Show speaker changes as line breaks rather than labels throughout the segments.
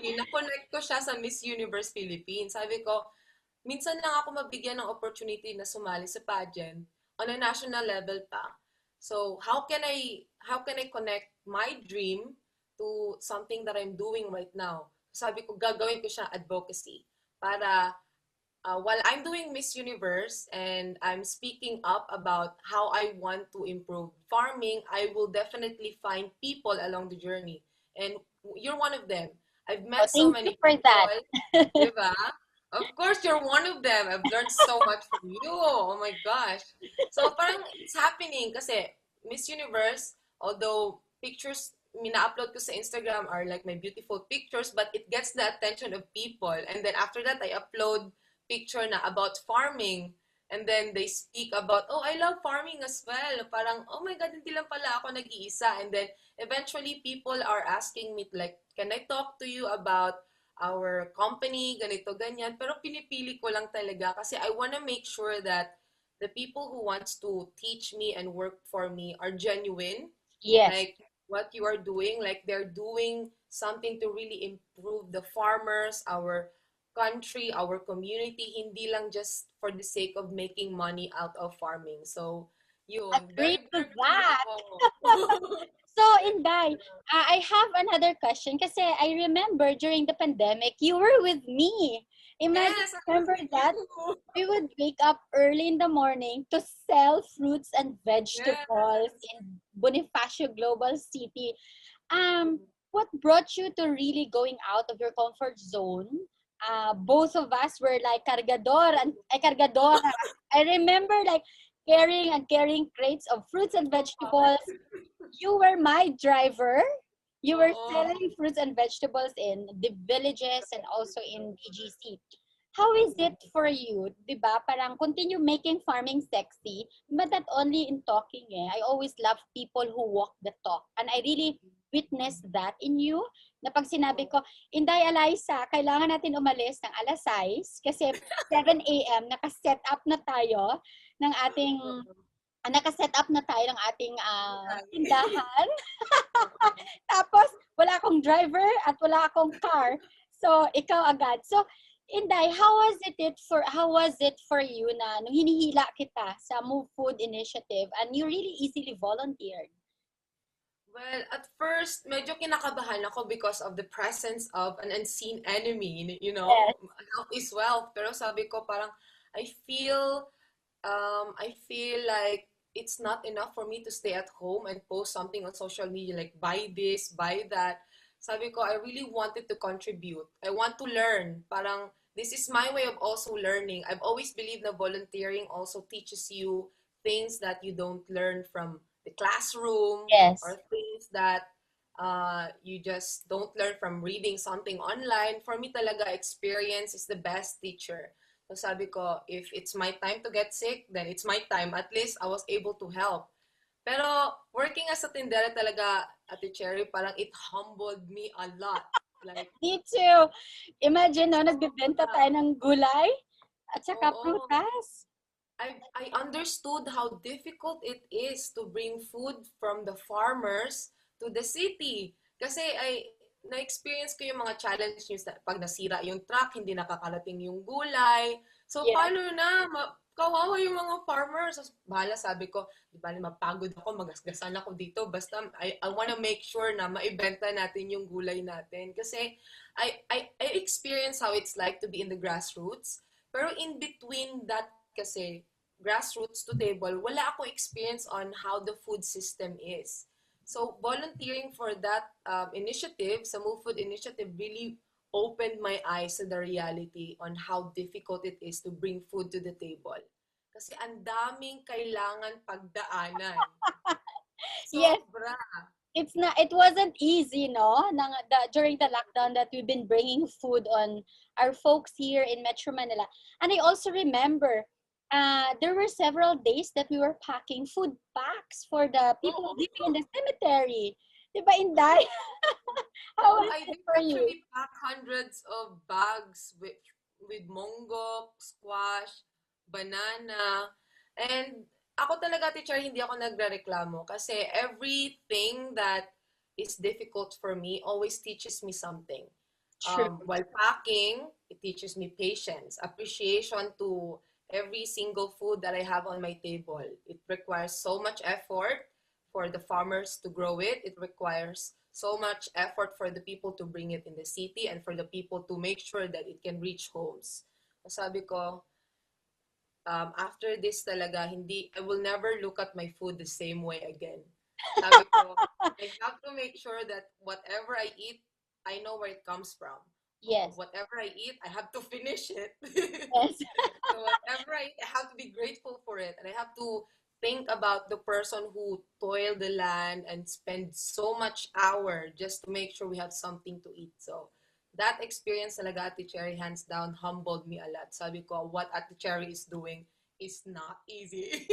actually, na-connect ko siya sa Miss Universe Philippines. Sabi ko, minsan lang ako mabigyan ng opportunity na sumali sa pageant on a national level pa. So, how can I connect my dream to something that I'm doing right now? Sabi ko, gagawin ko siya advocacy para while I'm doing Miss Universe and I'm speaking up about how I want to improve farming, I will definitely find people along the journey. And you're one of them. I've
Oh,
met so
thank you
many
for that.
people, di ba? Of course, you're one of them. I've learned so much from you. Oh my gosh. So parang it's happening kasi Miss Universe, although pictures mina-upload ko sa Instagram are like my beautiful pictures, but it gets the attention of people. And then after that, I upload picture na about farming. And then they speak about, oh, I love farming as well. Parang, oh my God, hindi lang pala ako nag-iisa. And then eventually people are asking me like, can I talk to you about our company, ganito, ganyan. Pero pinipili ko lang talaga kasi I wanna make sure that the people who wants to teach me and work for me are genuine.
Yes.
Like what you are doing, like they're doing something to really improve the farmers, our country, our community, hindi lang just for the sake of making money out of farming. So, yun,
Agree
very,
to
very happy
that.
ako.
So, Inday, I have another question kasi I remember during the pandemic, you were with me. Imagine,
Yes, I was
remember
with
that?
you.
We would wake up early in the morning to sell fruits and vegetables
Yes.
in Bonifacio Global City. What brought you to really going out of your comfort zone? Both of us were like cargador and cargadora. I remember like carrying crates of fruits and vegetables. You were my driver. You were
Oo.
selling fruits and vegetables in the villages and also in BGC. How is it for you? Diba? Parang continue making farming sexy, but not only in talking eh. I always love people who walk the talk. And I really witnessed that in you. Na pag sinabi ko, Inday Eliza, kailangan natin umalis ng alas 6 kasi 7 a.m. naka-set up na tayo ng ating naka-set up na tayo ng ating tindahan. Tapos, wala akong driver at wala akong car. So, ikaw agad. So, Inday, how was it for you na nung hinihila kita sa Move Food Initiative and you really easily volunteered?
Well, at first, medyo kinakabahan ako because of the presence of an unseen enemy. You know,
Yes.
health is wealth. Pero sabi ko parang, I feel, I feel like it's not enough for me to stay at home and post something on social media like buy this, buy that. Sabi ko, I really wanted to contribute. I want to learn. Parang, this is my way of also learning. I've always believed that volunteering also teaches you things that you don't learn from the classroom
Yes.
or things that you just don't learn from reading something online. For me talaga, experience is the best teacher. So sabi ko, if it's my time to get sick, then it's my time. At least I was able to help. Pero working as a tindera talaga, Ate Cherry, parang it humbled me a lot. Like,
Me too. Imagine, no, nagbebenta
sobra.
tayo ng gulay at saka
Oo.
prutas.
I understood how difficult it is to bring food from the farmers to the city. Kasi na-experience ko yung mga challenge news na pag nasira yung truck, hindi nakakarating yung gulay. So,
Yes.
paano na? Kawawa yung mga farmers. So, bahala sabi ko, di ba mapagod ako, magasgasan ako dito. Basta, I wanna make sure na maibenta natin yung gulay natin. Kasi, I experience how it's like to be in the grassroots. Pero in between that kasi, grassroots to table, wala akong experience on how the food system is. So volunteering for that initiative, sa Move Food Initiative, really opened my eyes to the reality on how difficult it is to bring food to the table. Kasi ang daming kailangan pagdaanan.
Yes,
Sobra.
it wasn't easy, no? During the lockdown that we've been bringing food on our folks here in Metro Manila. And I also remember there were several days that we were packing food packs for the people
Oo.
living in the cemetery. Diba, Inday? How
Oo,
was
I
it
did
for you?
actually pack hundreds of bags with mongo, squash, banana. And ako talaga, teacher, hindi ako nagrereklamo kasi everything that is difficult for me always teaches me something.
True.
While packing, it teaches me patience, appreciation to every single food that I have on my table. It requires so much effort for the farmers to grow it. It requires so much effort for the people to bring it in the city and for the people to make sure that it can reach homes. Sabi ko, after this talaga, I will never look at my food the same way again. Sabi ko, I have to make sure that whatever I eat, I know where it comes from.
Yes.
Whatever I eat, I have to finish it.
Yes.
So whatever I have to be grateful for it. And I have to think about the person who toiled the land and spent so much hour just to make sure we have something to eat. So that experience talaga, Ate Cherry, hands down, humbled me a lot. Sabi ko, what Ate Cherry is doing is not easy.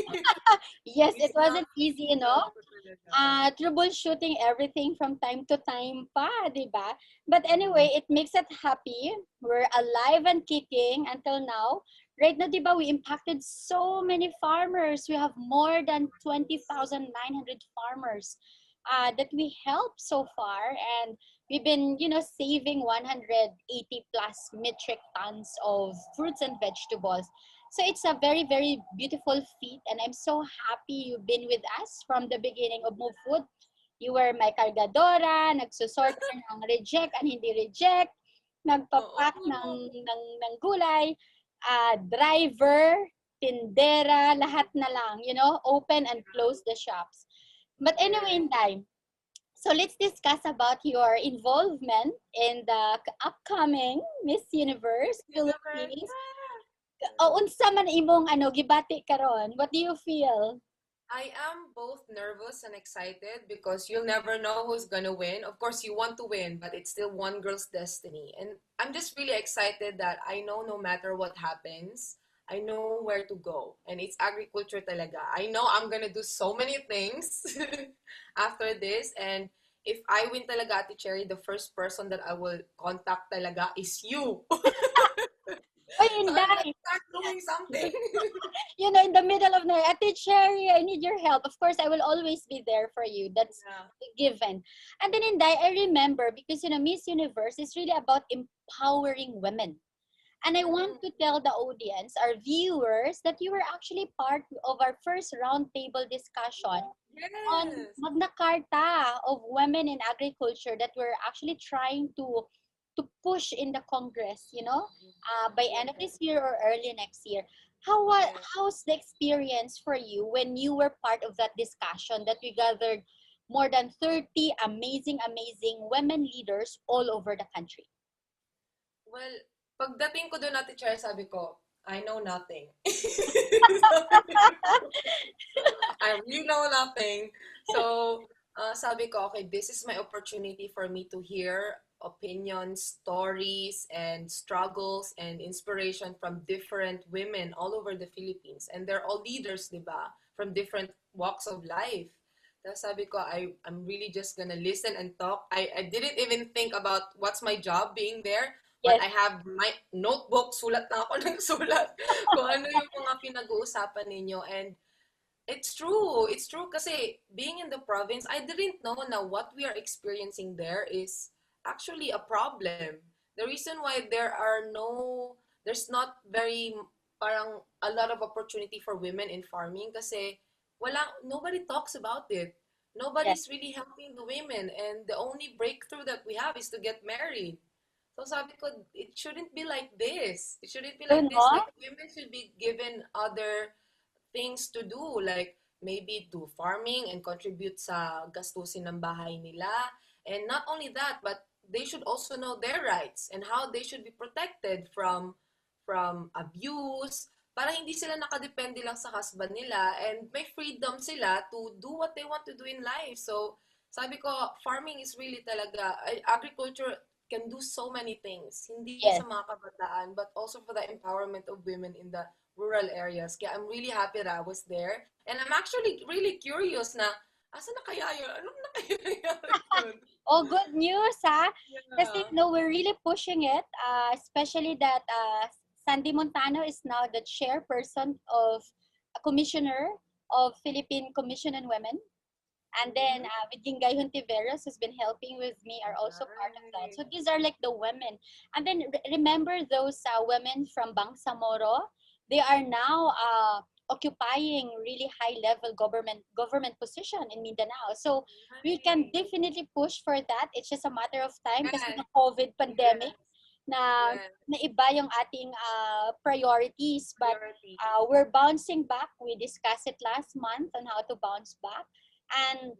Yes, it
It's not
wasn't easy,
easy also talaga.
troubleshooting everything from time to time pa, di ba? But anyway, it makes us happy. We're alive and kicking until now. Right now, di ba, we impacted so many farmers. We have more than 20,900 farmers that we helped so far. And we've been, saving 180 plus metric tons of fruits and vegetables. So it's a very, very beautiful feat, and I'm so happy you've been with us from the beginning of Move Food. You were my kargadora, nagsusort ka ng reject and hindi reject, nagpapak
Oo.
ng gulay, driver, tindera, lahat na lang, open and close the shops. But anyway,
Correct.
Inday, so let's discuss about your involvement in the upcoming Miss Universe
Universe.
Philippines. Unsa man imong gibati karon? What do you feel?
I am both nervous and excited because you'll never know who's gonna win. Of course, you want to win, but it's still one girl's destiny. And I'm just really excited that I know no matter what happens, I know where to go. And it's agriculture talaga. I know I'm gonna do so many things after this. And if I win talaga, Ate Cherry, the first person that I will contact talaga is you.
Oy,
So I'm
Inday,
gonna start doing something.
in the middle of night, Ate Cherry, I need your help. Of course, I will always be there for you. That's
Yeah.
given. And then Inday, I remember because Miss Universe is really about empowering women. And I want
Mm.
to tell the audience, our viewers, that you were actually part of our first roundtable discussion on
Yes.
Magna Carta of women in agriculture that we're actually trying to push in the Congress, by end of
Yes.
this year or early next year.
Yes.
How's the experience for you when you were part of that discussion that we gathered more than 30 amazing, amazing women leaders all over the country?
Well, pagdating ko doon natin, Chair, sabi ko, I know nothing. I really know nothing. So, sabi ko, okay, this is my opportunity for me to hear opinions, stories, and struggles and inspiration from different women all over the Philippines. And they're all leaders, di ba? From different walks of life. Tapos sabi ko, I'm really just gonna listen and talk. I didn't even think about what's my job being there. But
Yes,
I have my notebook, sulat na ako ng sulat kung ano yung mga pinag-uusapan ninyo. And it's true. It's true kasi being in the province, I didn't know na what we are experiencing there is actually a problem. The reason why there's not very, parang a lot of opportunity for women in farming kasi nobody talks about it.
yes.
Nobody's really helping the women and the only breakthrough that we have is to get married. So sabi ko, it shouldn't be like this. It shouldn't be
You
like this.
know?
Like women should be given other things to do like maybe do farming and contribute sa gastusin ng bahay nila. And not only that, but they should also know their rights and how they should be protected from abuse para hindi sila nakadepende lang sa husband nila and may freedom sila to do what they want to do in life. So, sabi ko, farming is really talaga, agriculture can do so many things. Hindi
Yes.
sa mga kabataan, but also for the empowerment of women in the rural areas. Kaya I'm really happy that I was there. And I'm actually really curious na, asa na kaya yun? Anong na kaya nangyari yun?
Oh, good news, ha? Kasi,
Yeah.
we're really pushing it, especially that Sandy Montano is now the chairperson of a commissioner of Philippine Commission on Women. And then with Yingay Hontiveros, who's been helping with me, are also part of that.
Nice.
So these are like the women. And then remember those women from Bangsamoro? They are now occupying really high level government position in Mindanao. So we can
Nice.
definitely push for that. It's just a matter of time kasi
Yes.
the COVID pandemic
Yes.
na
Yes.
na iba yung ating priorities, but
Priority.
we're bouncing back. We discussed it last month on how to bounce back. And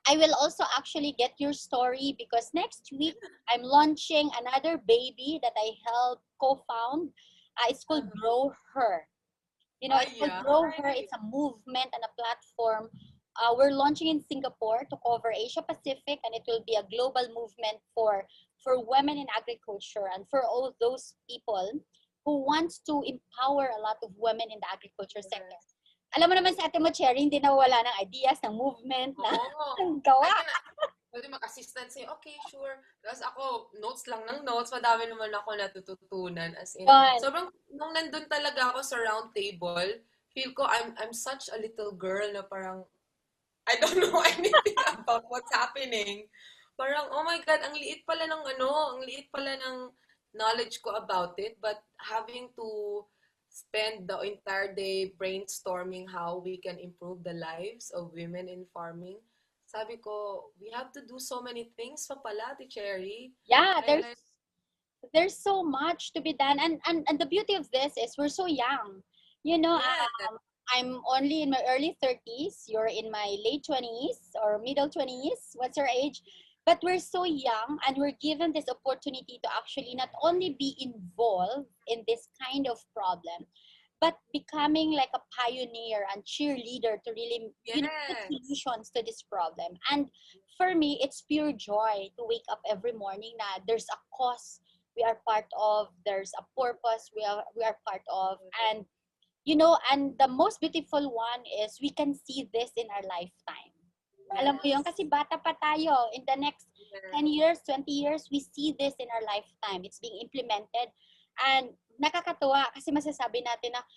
I will also actually get your story because next week I'm launching another baby that I helped co-found. It's called Grow Her. You know, it's
Ay,
called
yeah.
Grow Her. It's a movement and a platform. We're launching in Singapore to cover Asia Pacific, and it will be a global movement for women in agriculture and for all those people who wants to empower a lot of women in the agriculture sector.
Yes.
Alam mo naman
Yes.
sa ate mo, Cherry, hindi na wala ng ideas, ng movement, na
Oo.
ng
I
gawa.
can, pwede mag-assistant sa'yo. Okay, sure. Tapos ako, notes lang ng notes. Madami naman ako natututunan. As in,
Yun.
sobrang, nung nandun talaga ako sa round table, feel ko I'm such a little girl na parang, I don't know anything about what's happening. Parang, oh my God, ang liit pala ng ang liit pala ng knowledge ko about it. But having to spend the entire day brainstorming how we can improve the lives of women in farming, sabi ko, we have to do so many things pa pala, Ate Cherry.
Yeah,
I like,
there's so much to be done, and the beauty of this is we're so young. You know,
yes,
I'm only in my early 30s. You're in my late 20s or middle 20s. What's your age? But we're so young and we're given this opportunity to actually not only be involved in this kind of problem, but becoming like a pioneer and cheerleader to really, put
yes,
solutions to this problem. And for me, it's pure joy to wake up every morning na there's a cause we are part of, there's a purpose we are part of, and and the most beautiful one is we can see this in our lifetime. Alam mo yun?
yes,
Kasi bata pa tayo. In the next
yes,
10 years, 20 years, we see this in our lifetime. It's being implemented. And nakakatuwa kasi masasabi natin na,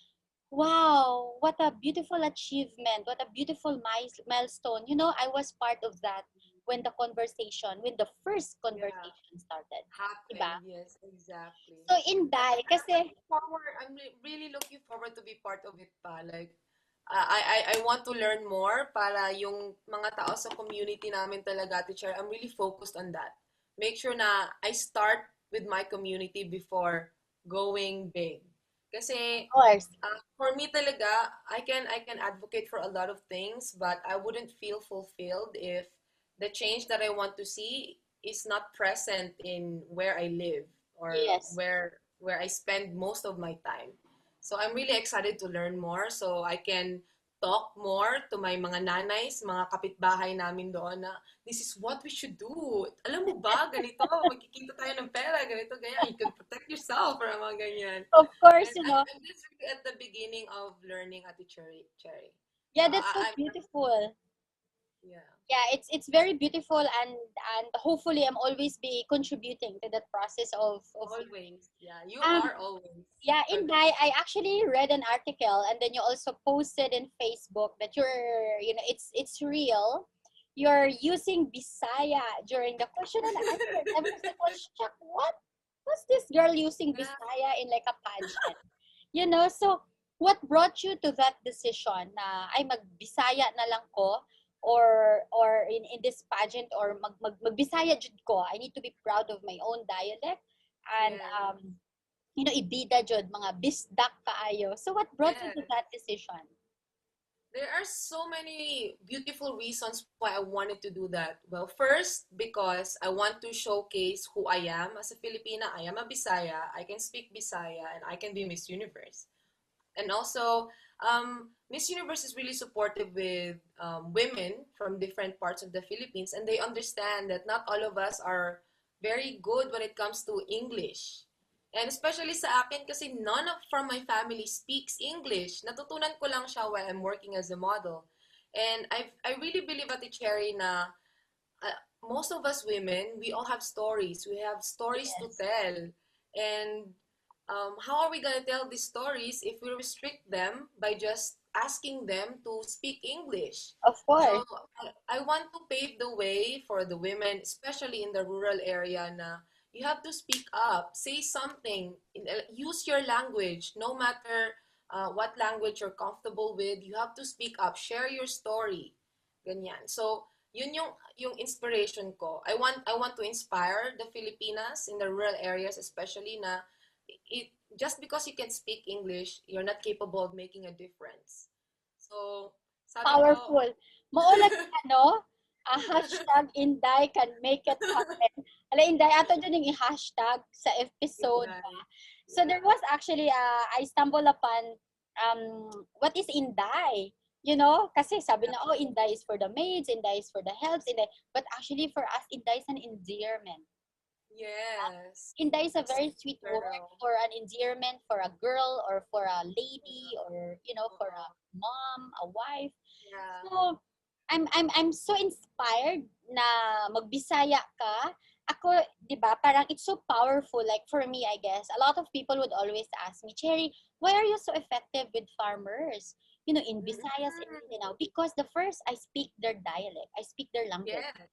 wow, what a beautiful achievement. What a beautiful milestone. I was part of that when the first
yeah,
conversation started. Diba?
happened, yes, exactly.
So, Inday,
I'm
kasi,
looking forward. Really looking forward to be part of it pa. Like, I want to learn more para yung mga tao sa community namin talaga, teacher, I'm really focused on that. Make sure na I start with my community before going big.
of
Kasi
course,
for me talaga, I can advocate for a lot of things, but I wouldn't feel fulfilled if the change that I want to see is not present in where I live or
yes.
where I spend most of my time. So I'm really excited to learn more so I can talk more to my mga nanays, mga kapitbahay namin doon na this is what we should do. Alam mo ba, ganito, magkikita tayo ng pera, ganito, ganyan. You can protect yourself or mga ganyan.
Of course,
And I'm just really at the beginning of learning at the Cherry. So
yeah, that's so beautiful.
yeah,
Yeah, it's very beautiful, and hopefully I'm always be contributing to that process of
always. Yeah, you
um
are always
yeah, in
contributing.
I actually read an article, and then you also posted in Facebook that it's real. You're using Bisaya during the question and answer. I was like, well, shocked. What? What's this girl using
Yeah.
Bisaya in like a pageant? So what brought you to that decision na ay magbisaya na lang ko, or in this pageant, or magbisaya jud ko. I need to be proud of my own dialect, and
Yes.
ibida jud mga bisdak kaayo. So what brought you to
Yes.
that decision?
There are so many beautiful reasons why I wanted to do that. Well, first, because I want to showcase who I am as a Filipina. I am a Bisaya. I can speak Bisaya and I can be Miss Universe. And also, Miss Universe is really supportive with women from different parts of the Philippines, and they understand that not all of us are very good when it comes to English. And especially sa akin kasi none of from my family speaks English. Natutunan ko lang siya while I'm working as a model. And I really believe at the Cherry na most of us women, we all have stories. We have stories to
Yes.
tell. And how are we going to tell these stories if we restrict them by just asking them to speak English.
Of
So
course.
I want to pave the way for the women, especially in the rural area, na you have to speak up, say something, use your language, no matter what language you're comfortable with, you have to speak up, share your story. Ganyan. So, yun yung inspiration ko. I want to inspire the Filipinas in the rural areas especially na just because you can speak English, you're not capable of making a difference. So, sabi ko,
Powerful. Maulat ano, hashtag Inday can make it happen. Ala, Inday, ato dyan yung i-hashtag sa episode.
Inday.
So there
Yeah.
was actually, I stumbled upon, what is Inday? You know, kasi sabi na, oh, Inday is for the maids, Inday is for the helps, Inday. But actually for us, Inday is an endearment.
Yes.
Inday is a
It's
very sweet word
girl.
for an endearment for a girl or for a lady or, for a
Oo.
mom, a wife.
Yeah.
So, I'm so inspired na magbisaya ka. Ako, 'di ba, parang it's so powerful. Like for me, I guess, a lot of people would always ask me, Cherry, why are you so effective with farmers? In Visayas and
Mm.
Mindanao, because the first I speak their dialect, I speak their language.
Yes.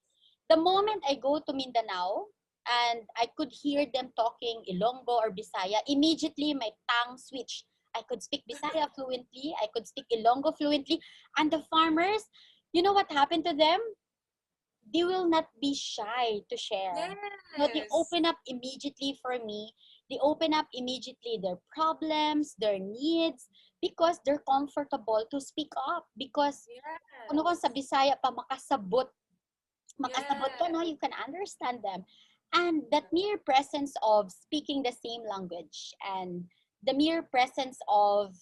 The moment I go to Mindanao and I could hear them talking Ilonggo or Bisaya, immediately my tongue switched. I could speak Bisaya fluently, I could speak Ilonggo fluently, and the farmers, you know what happened to them? They will not be shy to share. They
Yes.
open up immediately for me. They open up immediately their problems, their needs, because they're comfortable to speak up. Because kung sa
Yes.
Bisaya pa makasabot ka, no?
Yes.
You can understand them. And that mere presence of speaking the same language and the mere presence of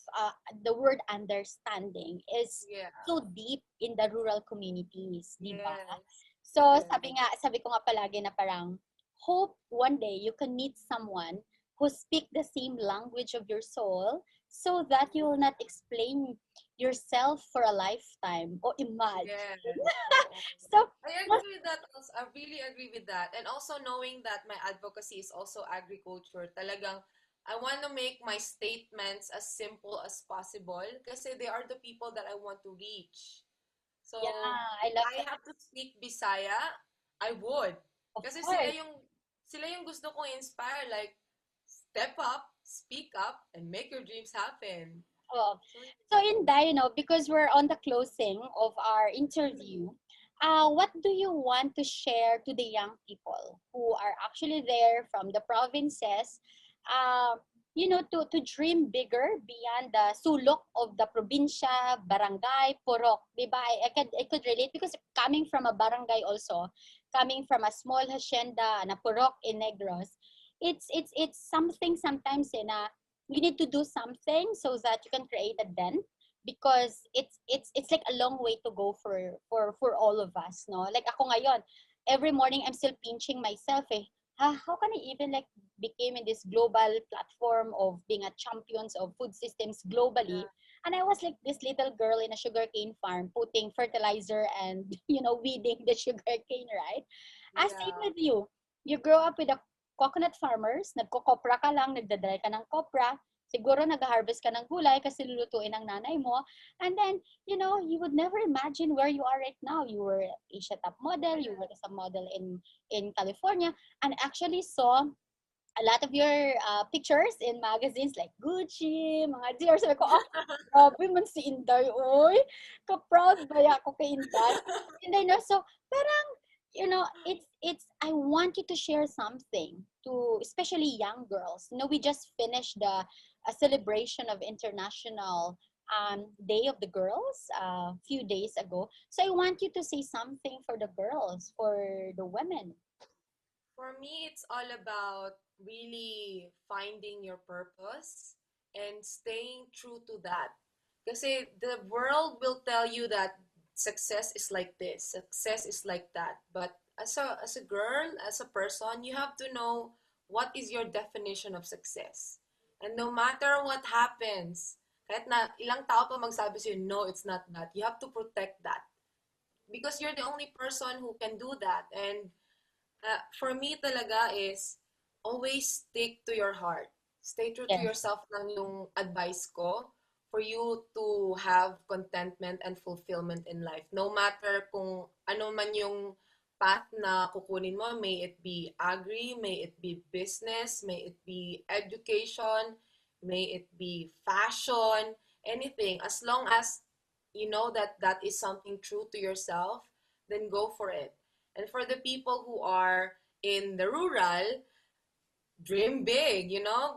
the word understanding is
Yeah.
so deep in the rural communities, di ba?
Yes.
So,
Very.
sabi ko nga palagi na parang, hope one day you can meet someone who speak the same language of your soul so that you will not explain yourself for a lifetime. O
Yes.
imagine.
Oo.
So,
I agree with that also. I really agree with that. And also knowing that my advocacy is also agriculture, talagang I want to make my statements as simple as possible kasi they are the people that I want to reach.
yeah,
So,
I
if
love
I
that.
have to speak Bisaya, I would.
Of
Kasi
course.
sila yung gusto kong inspire. Like, step up, speak up, and make your dreams happen.
Oh.
So,
So in that, because we're on the closing of our interview, what do you want to share to the young people who are actually there from the provinces, uh, to dream bigger beyond the sulok of the probinsya, barangay, purok, diba? I could relate because coming from a barangay also, coming from a small hacienda, na purok in Negros, it's something sometimes na you need to do something so that you can create a dent because it's like a long way to go for all of us, no? Like ako ngayon, every morning I'm still pinching myself how can I even like became in this global platform of being a champions of food systems globally,
yeah.
and I was like this little girl in a sugarcane farm putting fertilizer and weeding the sugarcane, right? As same
Yeah.
with you, you grow up with a coconut farmers, nagko-kopra ka lang, nagdadry ka ng kopra, siguro nag-harvest ka ng gulay kasi lulutuin ng nanay mo, and then, you would never imagine where you are right now. You were Asia Top model, you worked as a model in California, and actually saw a lot of your pictures in magazines like Gucci, mga Dior. Sabi ko, grabe man si Inday, oy. Ka-proud ba ako kay Inday? Inday, no? So, parang, it's I want you to share something to especially young girls. We just finished the a celebration of International Day of the Girls a few days ago. So I want you to say something for the girls, for the women.
For me, it's all about really finding your purpose and staying true to that. Kasi the world will tell you that success is like this, success is like that. But as a girl, as a person, you have to know what is your definition of success. And no matter what happens, kahit na ilang tao pa magsabi sa'yo, no, it's not that. You have to protect that. Because you're the only person who can do that. And for me talaga is always stick to your heart. Stay true to
Yes.
yourself lang yung advice ko. for you to have contentment and fulfillment in life. No matter kung ano man yung path na kukunin mo, may it be agri, may it be business, may it be education, may it be fashion, anything. As long as you know that that is something true to yourself, then go for it. And for the people who are in the rural, dream big,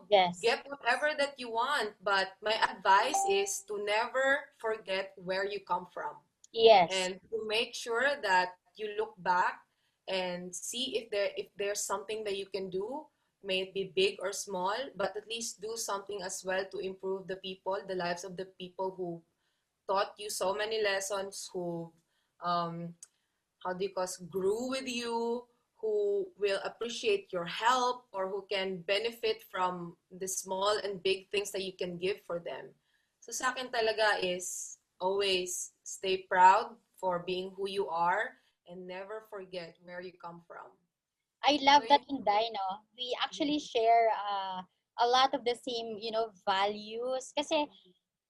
Yes.
get whatever that you want. But my advice is to never forget where you come from
Yes.
and to make sure that you look back and see if there's something that you can do, may it be big or small, but at least do something as well to improve the lives of the people who taught you so many lessons, who um, how do you call grew with you, who will appreciate your help or who can benefit from the small and big things that you can give for them. So sa akin talaga is always stay proud for being who you are and never forget where you come from.
I
So
love that
yun.
in Dino. We actually share a lot of the same, values. Kasi,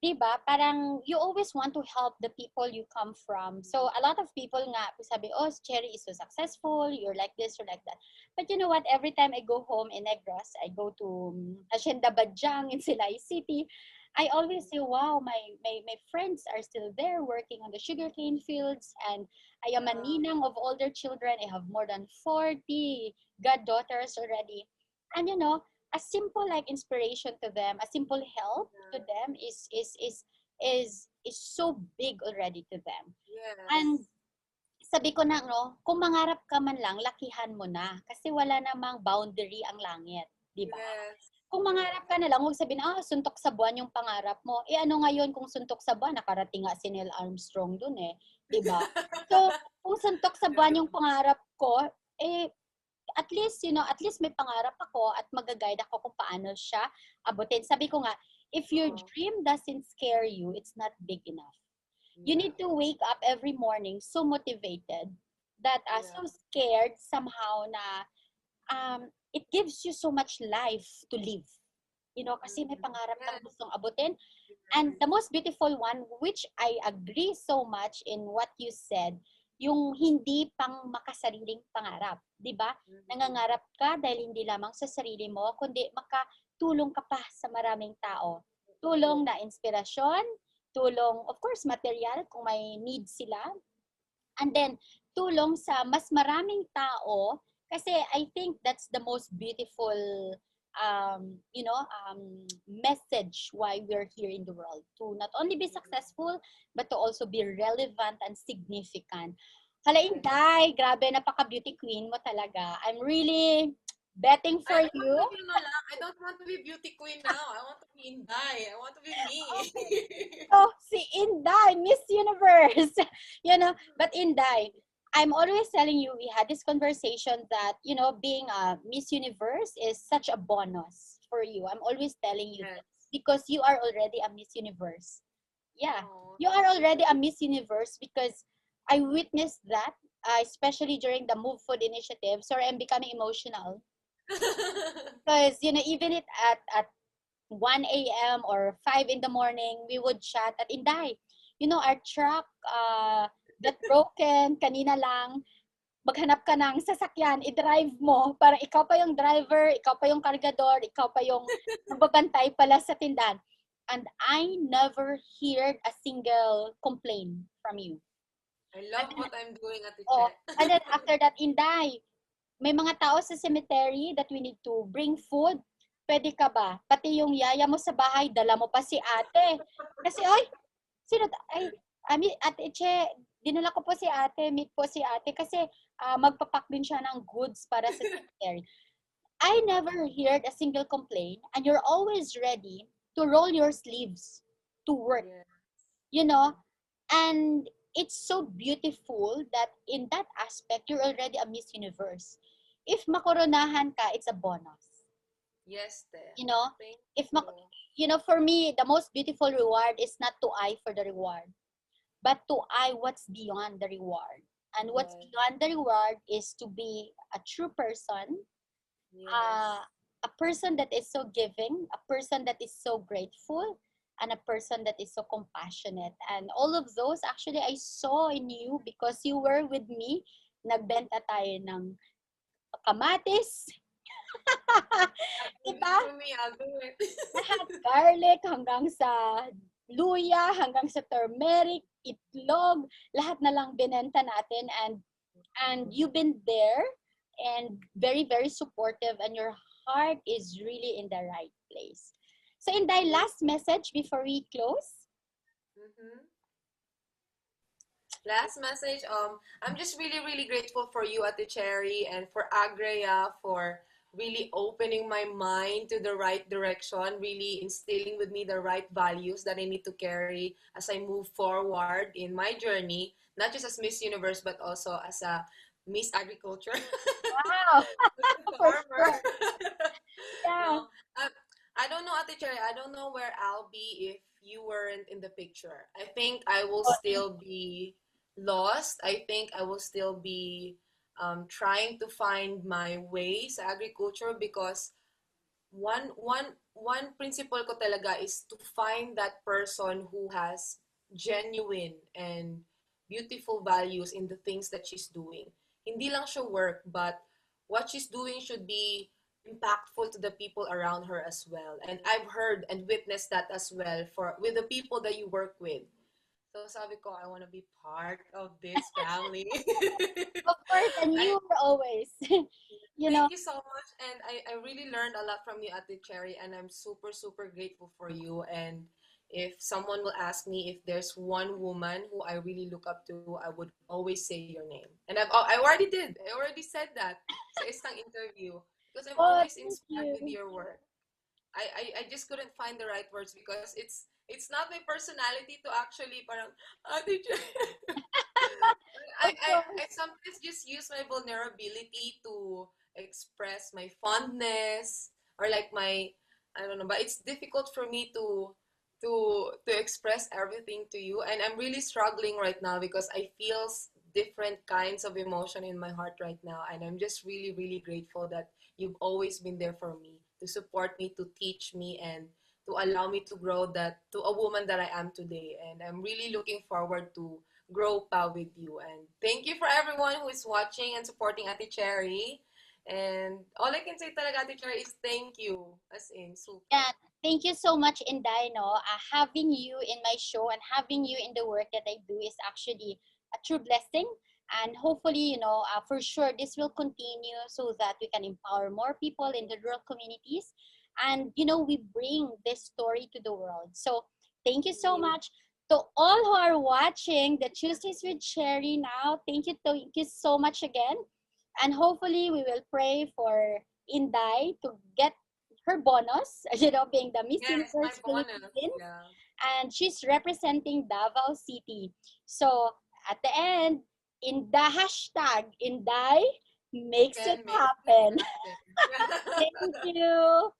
di ba, parang you always want to help the people you come from. So, a lot of people nga, sabi, oh, Cherry is so successful, you're like this, you're like that. But you know what, every time I go home in Negros, I go to Hacienda Badjang in Silay City, I always say, wow, my friends are still there working on the sugarcane fields, and I am a
Yeah.
ninang of older children. I have more than 40 goddaughters already. And a simple like inspiration to them, a simple help to them is so big already to them. And
Yes.
sabi ko na, kung mangarap ka man lang, lakihan mo na. Kasi wala namang boundary ang langit, di ba?
Yes.
Kung mangarap ka na lang, huwag sabihin, suntok sa buwan yung pangarap mo. Ano ngayon kung suntok sa buwan, nakarating nga si Neil Armstrong dun eh. Diba? So, kung suntok sa buwan yung pangarap ko, at least may pangarap ako at mag-guide ako kung paano siya abutin. Sabi ko nga, if your dream doesn't scare you, it's not big enough. You
Yeah.
need to wake up every morning so motivated that so
Yeah.
scared somehow na it gives you so much life to live. Kasi may pangarap kang
Yes.
gustong abutin. And the most beautiful one, which I agree so much in what you said, yung hindi pang makasariling pangarap. Di ba? Nangangarap ka dahil hindi lamang sa sarili mo, kundi makatulong ka pa sa maraming tao. Tulong na inspirasyon, tulong, of course, material kung may needs sila. And then, tulong sa mas maraming tao kasi I think that's the most beautiful message why we're here in the world, to not only be successful but to also be relevant and significant. Hala, Inday, grabe, napaka-beauty queen mo talaga. I'm really betting for
I
you.
want to be lang. I don't want to be beauty queen now. I want to be Inday. I want to be me.
Oh, si Inday, Miss Universe. But Inday, I'm always telling you, we had this conversation that, being a Miss Universe is such a bonus for you. I'm always telling you
Yes.
this because you are already a Miss Universe. Yeah,
Oh,
you are already a Miss Universe because I witnessed that, especially during the Move Food initiative. Sorry, I'm becoming emotional because, even at 1 a.m. or 5 in the morning, we would chat at Inday. Our truck got broken kanina lang. Maghanap ka ng sasakyan, i-drive mo. Parang ikaw pa yung driver, ikaw pa yung kargador, ikaw pa yung nagbabantay pala sa tindahan. And I never heard a single complaint from you.
I love what I'm doing at the
Oh,
chat.
and then after that, Inday, may mga tao sa cemetery that we need to bring food. Pwede ka ba? Pati yung yaya mo sa bahay, dala mo pa si ate. Kasi, Ate Che, dinala ko po si ate, meet po si ate, kasi magpapak din siya ng goods para sa cemetery. I never heard a single complaint, and you're always ready to roll your sleeves to work.
Yeah.
And it's so beautiful that in that aspect, you're already a Miss Universe. If makoronahan ka, it's a bonus.
Yes, te. Thank
If
you.
for me, the most beautiful reward is not to eye for the reward, but to eye what's beyond the reward. And what's
Yes.
beyond the reward is to be a true person,
Yes.
a person that is so giving, a person that is so grateful, and a person that is so compassionate. And all of those, actually, I saw in you because you were with me. Nagbenta tayo ng kamatis.
Leave
Diba?
it to me, I'll do it.
Lahat garlic hanggang sa luya, hanggang sa turmeric, itlog, lahat na lang binenta natin, and you've been there and very very supportive, and your heart is really in the right place. So in thy last message before we close.
Mhm. Last message, I'm just really, really grateful for you, Ate Cherry, and for Agrea for really opening my mind to the right direction, really instilling with me the right values that I need to carry as I move forward in my journey, not just as Miss Universe, but also as a Miss Agriculture,
Wow.
as a
For
farmer.
sure. Yeah.
No, I, I don't know, Ate Cherry. I don't know where I'll be if you weren't in the picture. I think I will
Oh, thank
still be lost. I think I will still be trying to find my ways agriculture because one principle ko talaga is to find that person who has genuine and beautiful values in the things that she's doing. Hindi lang siya work, but what she's doing should be impactful to the people around her as well. And I've heard and witnessed that as well for with the people that you work with. So sabi ko, I want to be part of this family.
Of course, and
I
you were always, you know,
Thank you so much. And I really learned a lot from you, Ate Cherry, and I'm super, super grateful for you. And if someone will ask me if there's one woman who I really look up to, I would always say your name. And I already did. I already said that sa isang interview because I'm
oh,
always
thank
inspired with
you.
your work. I just couldn't find the right words because it's not my personality to actually parang, Ate Cherry.
Of
I
course.
sometimes just use my vulnerability to express my fondness or like my I don't know, but it's difficult for me to express everything to you, and I'm really struggling right now because I feel different kinds of emotion in my heart right now, and I'm just really really grateful that you've always been there for me to support me, to teach me, and to allow me to grow that to a woman that I am today, and I'm really looking forward to grow pa with you. And thank you for everyone who is watching and supporting Ate Cherry. And all I can say talaga, Ate Cherry, is thank you. As in,
Yeah,
super.
thank you so much, Inday. No, having you in my show and having you in the work that I do is actually a true blessing. And hopefully, for sure, this will continue so that we can empower more people in the rural communities. And, we bring this story to the world. So thank you so
Yes.
much to all who are watching the Tuesdays with Cherry now. Thank you so much again. And hopefully, we will pray for Inday to get her bonus, being the Miss
Yes, my
Universe
bonus.
Philippines,
Yeah.
and she's representing Davao City. So at the end, in the hashtag Inday makes it
Can make it
happen.
happen.
Thank you.